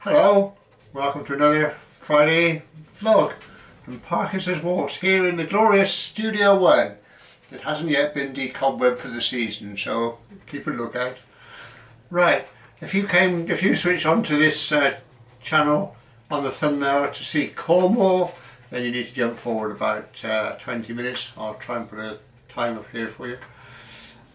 Hello, welcome to another Friday vlog from Parkinson's Walks here in the glorious Studio 1 that hasn't yet been decobwebbed for the season, so keep a lookout. Right, if you switch onto this channel on the thumbnail to see Cornwall, then you need to jump forward about 20 minutes. I'll try and put a time up here for you.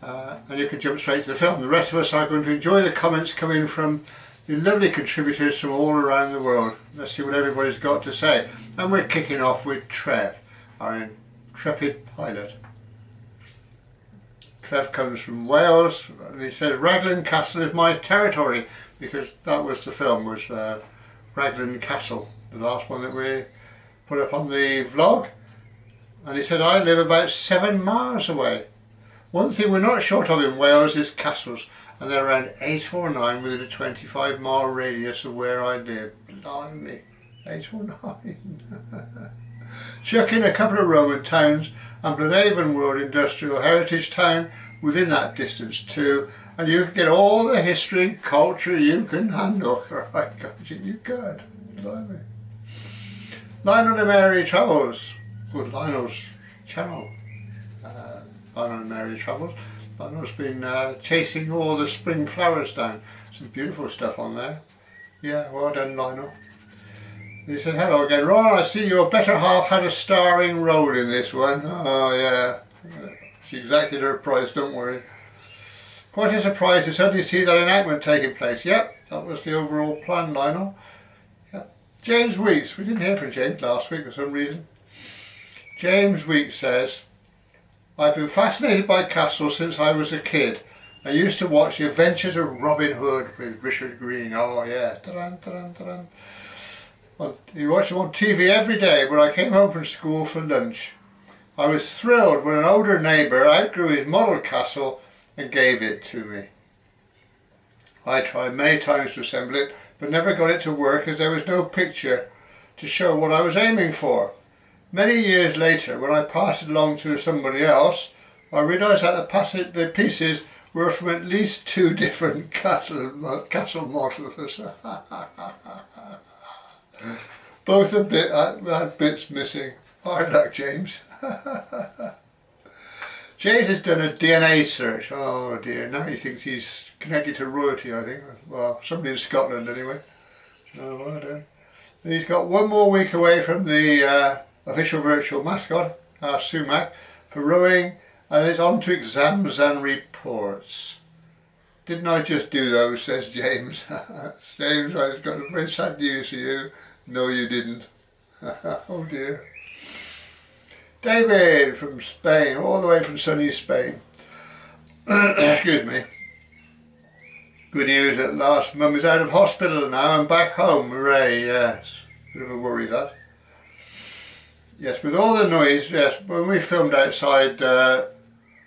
And you can jump straight to the film. The rest of us are going to enjoy the comments coming from the lovely contributors from all around the world. Let's see what everybody's got to say. And we're kicking off with Trev, our intrepid pilot. Trev comes from Wales and he says Raglan Castle is my territory, because that was the film, was Raglan Castle, the last one that we put up on the vlog. And he said I live about 7 miles away. One thing we're not short of in Wales is castles, and they're around 8 or 9 within a 25-mile radius of where I live. Blimey, 8 or 9. Chuck in a couple of Roman towns and Blenavon World Industrial Heritage Town within that distance too, and you can get all the history and culture you can handle. Right, you could. Blimey. Lionel and Mary Travels, good Lionel's channel. Lionel and Mary Travels. Lionel's been chasing all the spring flowers down. Some beautiful stuff on there. Yeah, well done, Lionel. He said, hello again. Ron, I see your better half had a starring role in this one. Oh yeah, she exacted her price, don't worry. Quite a surprise to suddenly see that enactment taking place. Yep, that was the overall plan, Lionel. Yep. James Weeks, we didn't hear from James last week for some reason. James Weeks says, I've been fascinated by castles since I was a kid. I used to watch The Adventures of Robin Hood with Richard Green. Oh yeah. Ta-dun, ta-dun, ta-dun. You watch them on TV every day when I came home from school for lunch. I was thrilled when an older neighbour outgrew his model castle and gave it to me. I tried many times to assemble it, but never got it to work as there was no picture to show what I was aiming for. Many years later, when I passed it along to somebody else, I realised that the pieces were from at least 2 different castle models. Both had bits missing. Hard luck, James. James has done a DNA search. Oh dear, now he thinks he's connected to royalty, I think. Well, somebody in Scotland anyway. Oh, well done. And he's got 1 more week away from the official virtual mascot, our sumac, for rowing, and it's on to exams and reports. Didn't I just do those, says James. James, I've got a very sad news for you. No, you didn't. Oh dear. David from Spain, all the way from sunny Spain. Excuse me. Good news at last. Mum is out of hospital now and back home. Hooray, yes. Bit of a worry, that. Yes, with all the noise, yes, when we filmed outside the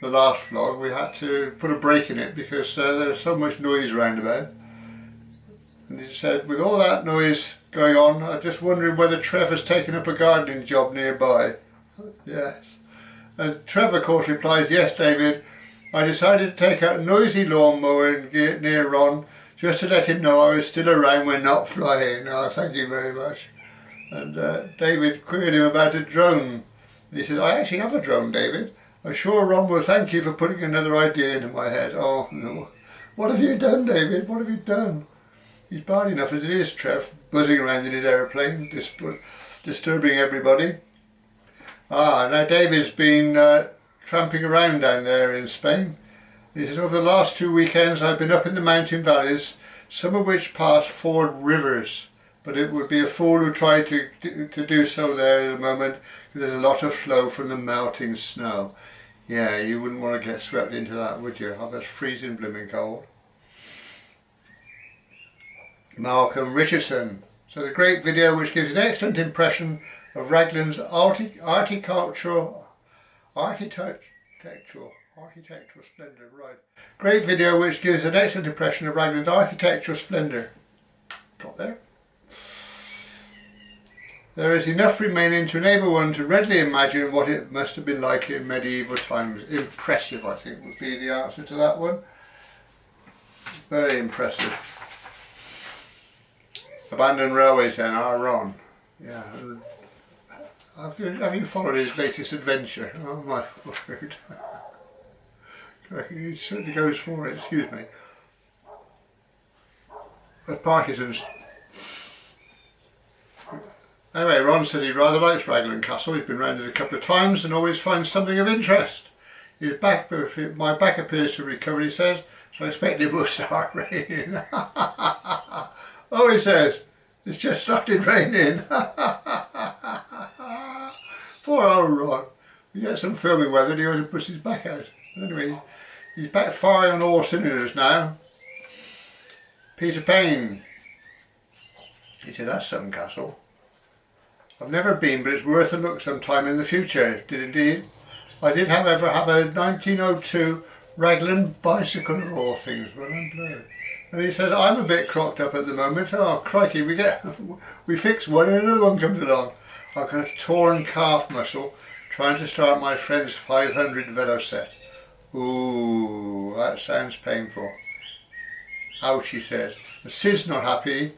last vlog, we had to put a break in it because there was so much noise around about. And he said, with all that noise going on, I'm just wondering whether Trevor's taken up a gardening job nearby. Yes. And Trevor, of course, replies, yes, David, I decided to take out a noisy lawnmower near Ron just to let him know I was still around when not flying. Oh, thank you very much. And David queried him about a drone. And he said, I actually have a drone, David. I'm sure Ron will thank you for putting another idea into my head. Oh, no. What have you done, David? What have you done? He's bad enough as it is, Trev, buzzing around in his aeroplane, disturbing everybody. Ah, now David's been tramping around down there in Spain. He says, over the last 2 weekends I've been up in the mountain valleys, some of which pass ford rivers. But it would be a fool who tried to do so there at the moment, because there's a lot of flow from the melting snow. Yeah, you wouldn't want to get swept into that, would you? Oh, that's freezing blooming cold. Malcolm Richardson. So the great video which gives an excellent impression of Raglan's architectural splendour. Right. Great video which gives an excellent impression of Raglan's architectural splendour. Got there? There is enough remaining to enable one to readily imagine what it must have been like in medieval times. Impressive, I think, would be the answer to that one. Very impressive. Abandoned railways then are Ron. Yeah. Have you followed his latest adventure? Oh my word. He certainly goes for it, excuse me. But Parkinsons. Anyway, Ron says he rather likes Raglan Castle. He's been round it a couple of times and always finds something of interest. His back, my back appears to recover, he says, so I expect it will start raining. Oh, he says, it's just started raining. Poor old Ron. We get some filming weather and he goes and puts his back out. Anyway, he's back firing on all cylinders now. Peter Payne. He said, that's some castle. I've never been, but it's worth a look sometime in the future. Did indeed. I did, however, have a 1902 Raglan bicycle of all things. Well, I'm blowed. And he says, I'm a bit crocked up at the moment. Oh, crikey, we fix one and another one comes along. I've got a torn calf muscle trying to start my friend's 500 velo set. Ooh, that sounds painful. Ouch, he says. And Sid's not happy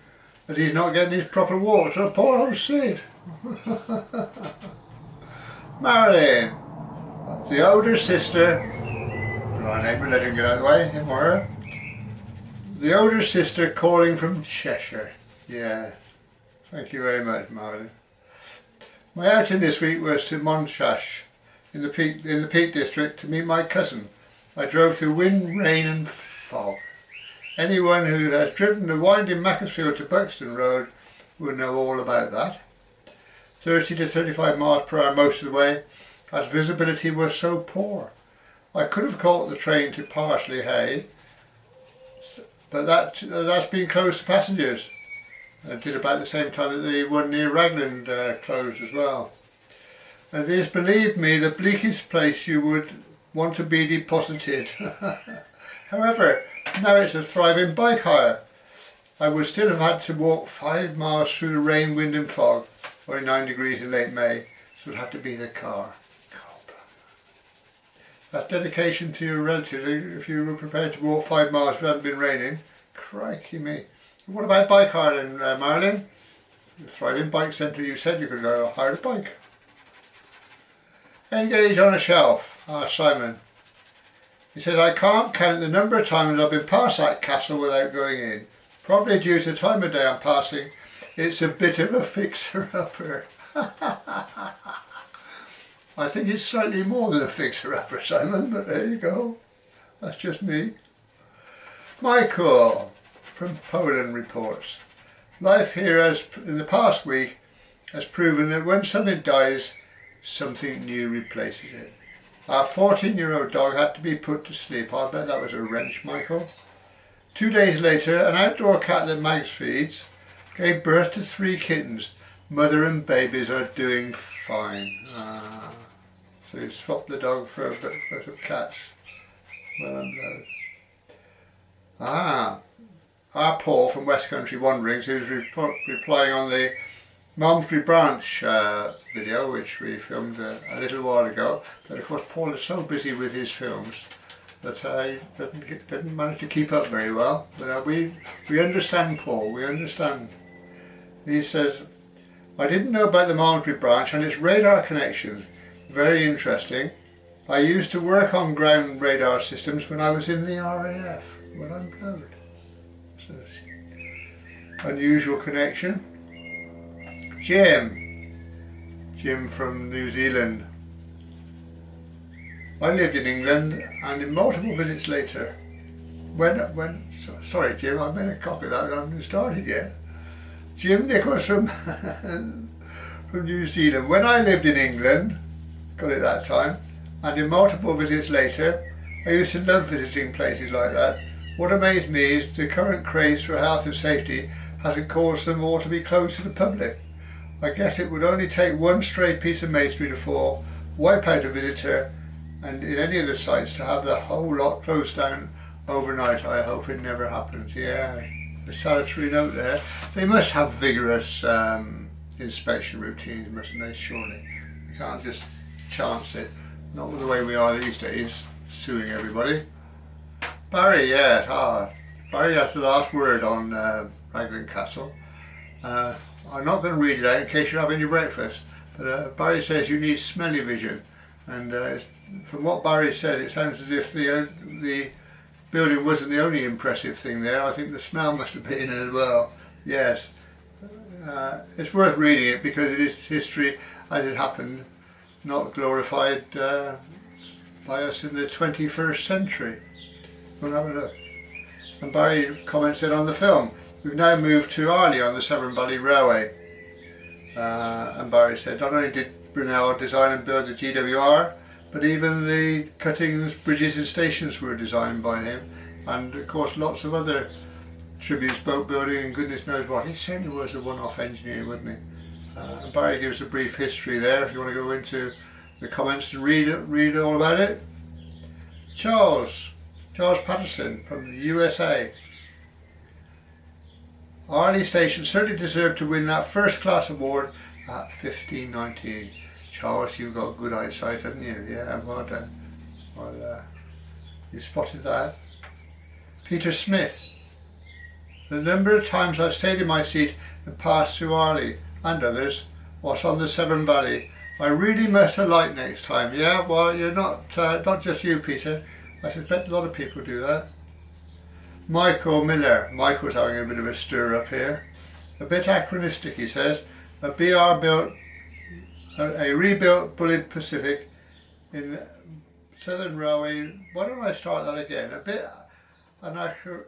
that he's not getting his proper walk. So poor old Sid. Marilyn, the older sister. Right, neighbour, let him get out of the way, him or her. The older sister calling from Cheshire. Yeah, thank you very much, Marilyn. My outing this week was to Monshach in the Peak District to meet my cousin. I drove through wind, rain and fog. Anyone who has driven the winding Macclesfield to Buxton Road will know all about that. 30 to 35 miles per hour most of the way, as visibility was so poor. I could have caught the train to Parsley Hay, but that's been closed to passengers. I did about the same time that the one near Raglan closed as well. And it is, believe me, the bleakest place you would want to be deposited. However, now it's a thriving bike hire. I would still have had to walk 5 miles through the rain, wind and fog, only 9 degrees in late May, so it would have to be the car. That's dedication to your relatives. If you were prepared to walk 5 miles if it hadn't been raining, crikey me. What about bike hire then, Marilyn? The thriving bike centre, you said you could go hire a bike. Engage on a shelf, asked Simon. He said, I can't count the number of times I've been past that castle without going in. Probably due to the time of day I'm passing, it's a bit of a fixer-upper. I think it's slightly more than a fixer-upper, Simon, but there you go. That's just me. Michael from Poland reports, life here in the past week has proven that when something dies, something new replaces it. Our 14-year-old dog had to be put to sleep. I bet that was a wrench, Michael. 2 days later, an outdoor cat that Mags feeds gave birth to 3 kittens. Mother and babies are doing fine. So you swapped the dog for a bit of cats. Well, I'm glad. Our Paul from West Country Wanderings, who's replying on the Malmesbury Branch video, which we filmed a little while ago. But of course Paul is so busy with his films that he didn't manage to keep up very well. But we understand Paul, we understand. He says, I didn't know about the Malmesbury Branch and its radar connections. Very interesting. I used to work on ground radar systems when I was in the RAF. Well, I'm proud. So, unusual connection. Jim from New Zealand. I lived in England and in multiple visits later. Sorry Jim, I made a copy of that and I haven't started yet. Jim Nichols from New Zealand. When I lived in England, got it that time, and in multiple visits later, I used to love visiting places like that. What amazed me is the current craze for health and safety hasn't caused them all to be closed to the public. I guess it would only take one stray piece of masonry to fall, wipe out a visitor, and in any of the sites to have the whole lot closed down overnight. I hope it never happens. Yeah, a salutary note there. They must have vigorous inspection routines, mustn't they, surely? They can't just chance it. Not with the way we are these days, suing everybody. Barry, yes, Barry has the last word on Raglan Castle. I'm not going to read it out in case you're having your breakfast, but Barry says you need smelly vision, and from what Barry says, it sounds as if the building wasn't the only impressive thing there. I think the smell must have been as well. Yes, it's worth reading it because it is history as it happened, not glorified by us in the 21st century. We'll have a look. And Barry commented on the film. We've now moved to Arley on the Severn Valley Railway. And Barry said, not only did Brunel design and build the GWR, but even the cuttings, bridges and stations were designed by him. And of course lots of other tributes, boat building and goodness knows what. He certainly was a one-off engineer, wasn't he? And Barry gives a brief history there if you want to go into the comments and read all about it. Charles Patterson from the USA. Arley Station certainly deserved to win that first class award at 1519. Charles, you've got good eyesight, haven't you? Yeah, well done. Well, you spotted that. Peter Smith. The number of times I've stayed in my seat and passed through Arley and others whilst on the Severn Valley, I really must alight next time. Yeah, well, you're not just you, Peter. I suspect a lot of people do that. Michael Miller. Michael's having a bit of a stir up here. A bit anachronistic, he says. A rebuilt Bullet Pacific in Southern Railway. Why don't I start that again? A bit anachronistic.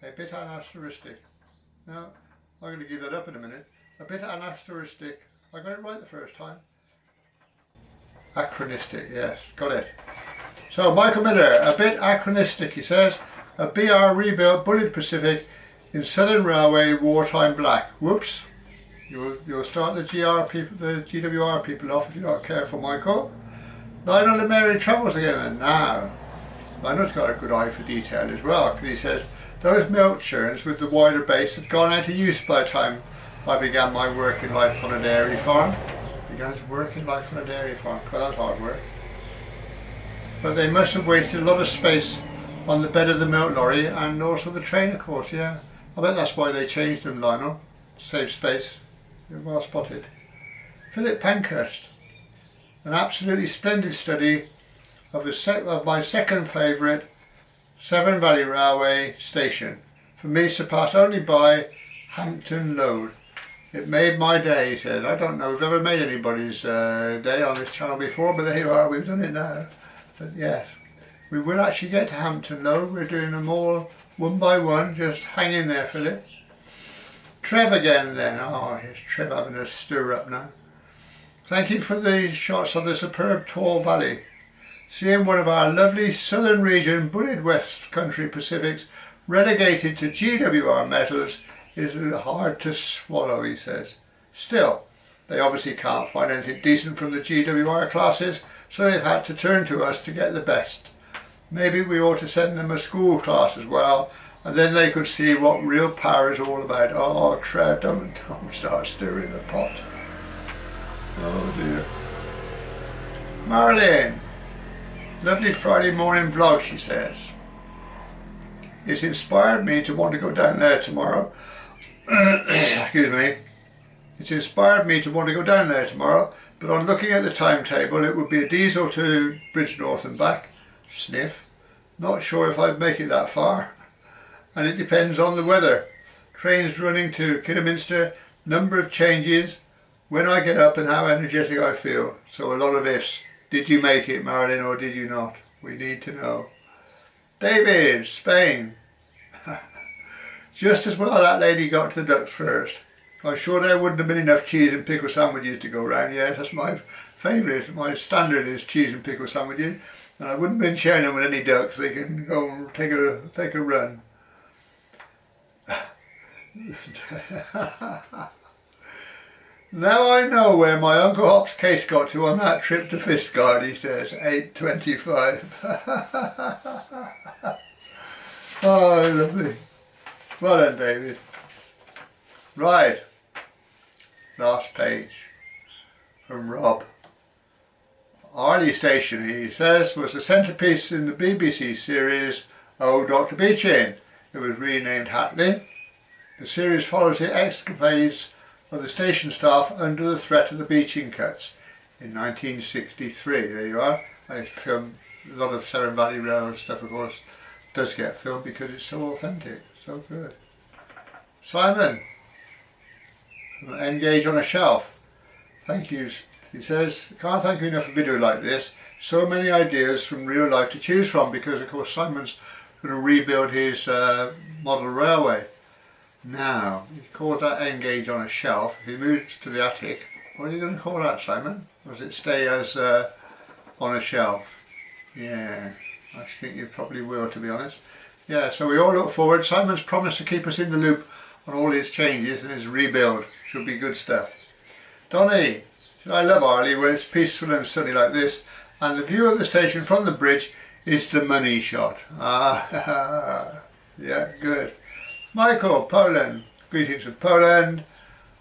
A bit anachronistic. No, I'm going to give that up in a minute. A bit anachronistic. I got it right the first time. Anachronistic, yes, got it. So Michael Miller, a bit anachronistic, he says. A BR rebuilt Bullet Pacific in Southern Railway wartime black. Whoops. You'll start the GWR people off if you're not careful, Michael. Lionel Mary travels again, and now Lionel's got a good eye for detail as well, because he says those milk churns with the wider base had gone out of use by the time I began my working life on a dairy farm. Began his working life on a dairy farm. Well, that was hard work. But they must have wasted a lot of space on the bed of the milk lorry and also the train, of course, yeah. I bet that's why they changed them, Lionel, to save space. You're well spotted. Philip Pankhurst. An absolutely splendid study of my second favourite Severn Valley Railway station. For me, surpassed only by Hampton Load. It made my day, he said. I don't know if we've ever made anybody's day on this channel before, but there you are, we've done it now. But yes, we will actually get to Hampton Load. We're doing them all one by one. Just hang in there, Philip. Trev again then. Oh, here's Trev having a stir up now. Thank you for the shots of the superb tall valley. Seeing one of our lovely southern region bullet West Country Pacifics relegated to GWR metals is hard to swallow, he says. Still, they obviously can't find anything decent from the GWR classes, so they've had to turn to us to get the best. Maybe we ought to send them a school class as well, and then they could see what real power is all about. Oh, Trev, don't start stirring the pot. Oh dear. Marilyn, lovely Friday morning vlog, she says. It's inspired me to want to go down there tomorrow. Excuse me. It's inspired me to want to go down there tomorrow, but on looking at the timetable, it would be a diesel to Bridgenorth and back. Sniff. Not sure if I'd make it that far. And it depends on the weather. Trains running to Kidderminster, number of changes, when I get up and how energetic I feel. So a lot of ifs. Did you make it, Marilyn, or did you not? We need to know. David, Spain. Just as well that lady got to the ducks first. I'm sure there wouldn't have been enough cheese and pickle sandwiches to go round. Yes, that's my favourite. My standard is cheese and pickle sandwiches. And I wouldn't have been sharing them with any ducks. They can go and take a run. Now I know where my Uncle Hop's case got to on that trip to Fistguard, he says. 8:25. Oh, lovely. Well done, David. Right. Last page. From Rob. Arley Station, he says, was the centrepiece in the BBC series Oh, Dr. Beechin. It was renamed Hatley. The series follows the escapades of the station staff under the threat of the beaching cuts in 1963. There you are. I used to film a lot of Severn Valley Railway stuff, of course, does get filmed because it's so authentic, so good. Simon, engage on a shelf. Thank you. He says, can't thank you enough for a video like this. So many ideas from real life to choose from, because of course Simon's going to rebuild his model railway. Now, he called that engage on a shelf. If he moves to the attic, what are you going to call that, Simon? Or does it stay as on a shelf? Yeah, I think you probably will, to be honest. Yeah, so we all look forward. Simon's promised to keep us in the loop on all his changes and his rebuild. Should be good stuff. Donny, I love Arley when it's peaceful and sunny like this, and the view of the station from the bridge is the money shot. Ah, yeah, good. Michael, Poland. Greetings from Poland.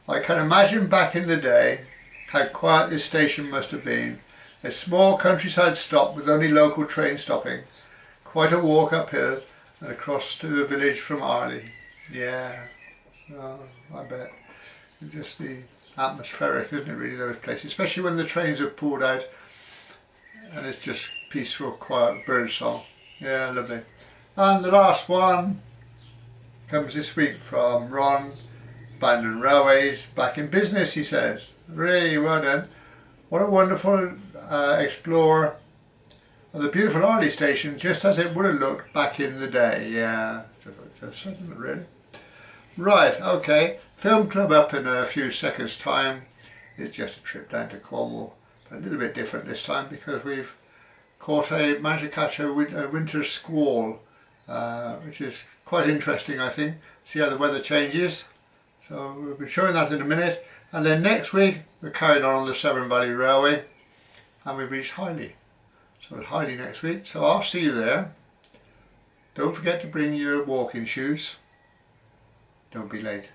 I can imagine back in the day how quiet this station must have been. A small countryside stop with only local trains stopping. Quite a walk uphill and across to the village from Arley. Yeah, oh, I bet. Just the atmospheric, isn't it, really, those places, especially when the trains have pulled out and it's just peaceful, quiet bird song. Yeah, lovely. And the last one comes this week from Ron. Abandoned railways back in business, he says. Really well done. What a wonderful explore of the beautiful Arley station, just as it would have looked back in the day. Yeah, just really. Right, okay. Film club up in a few seconds' time. It's just a trip down to Cornwall, but a little bit different this time because we've managed to catch a winter squall, which is quite interesting, I think. See how the weather changes. So we'll be showing that in a minute. And then next week we're carrying on the Severn Valley Railway and we've reached Highley. So it's Highley next week. So I'll see you there. Don't forget to bring your walking shoes. Don't be late.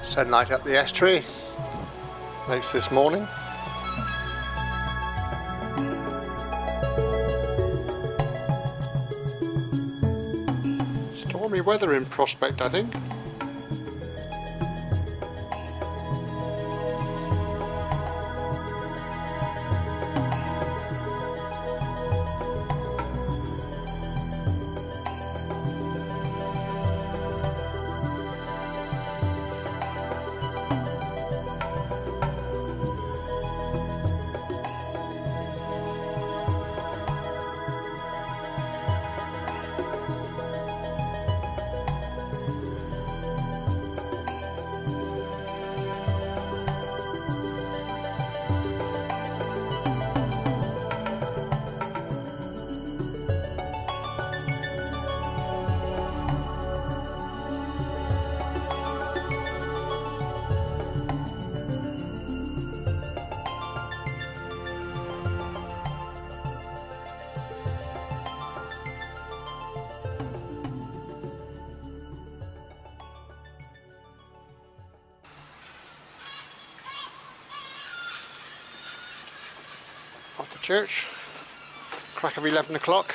Sunlight up the estuary makes this morning. Stormy weather in prospect, I think. Off to church, crack of 11 o'clock.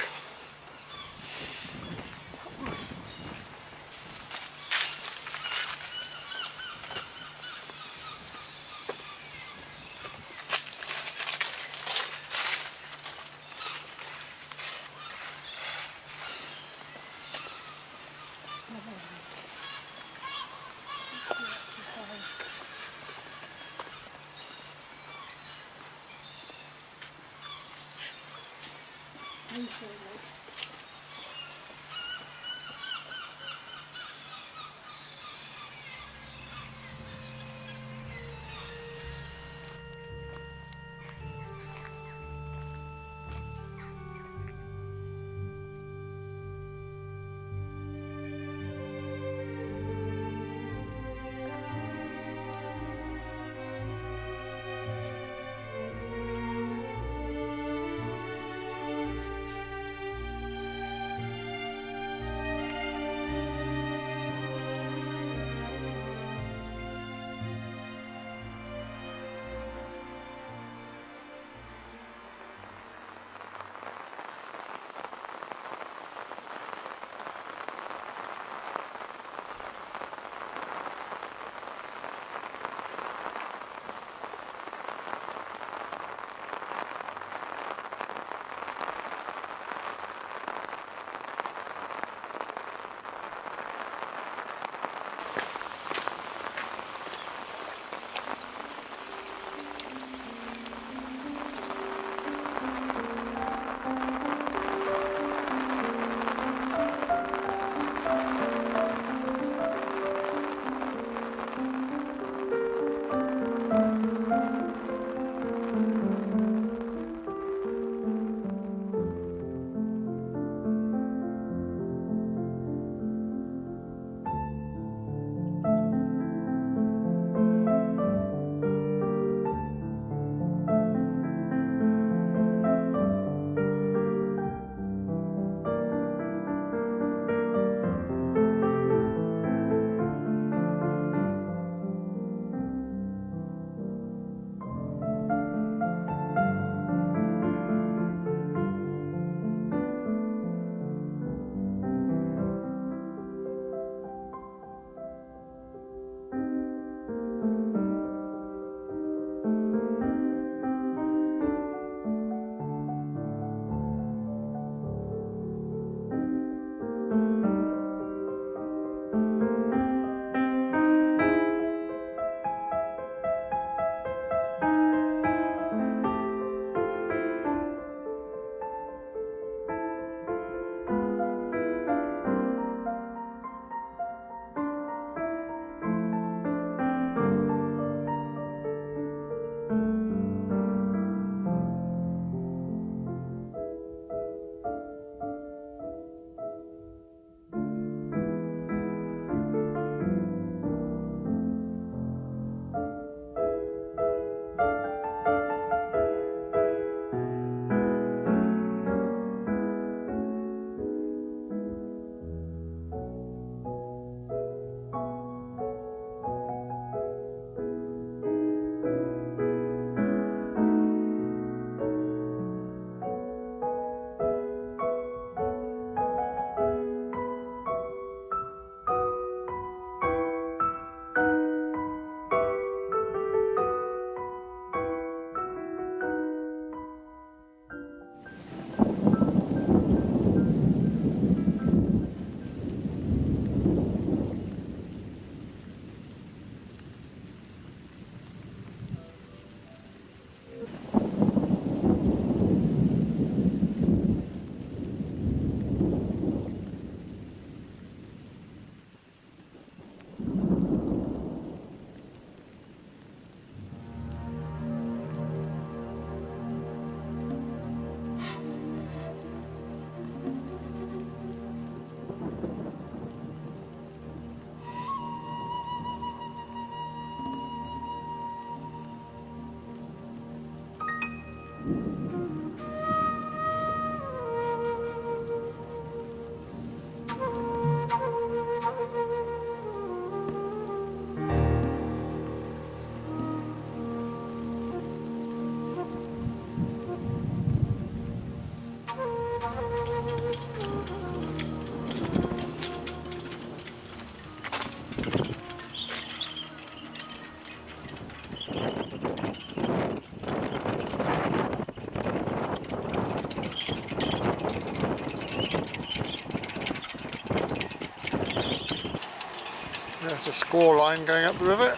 There's a score line going up the river.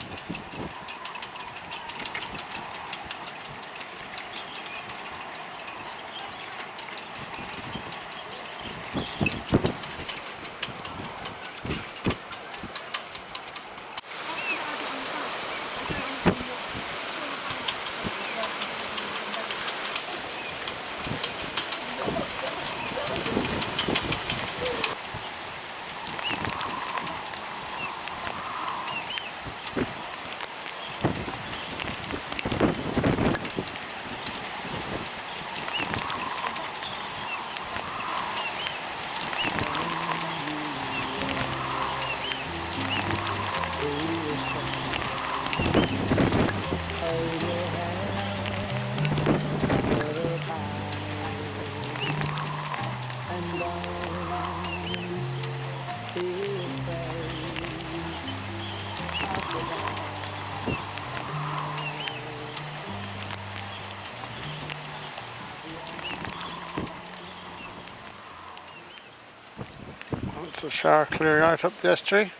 That's the shark clearing out up the estuary.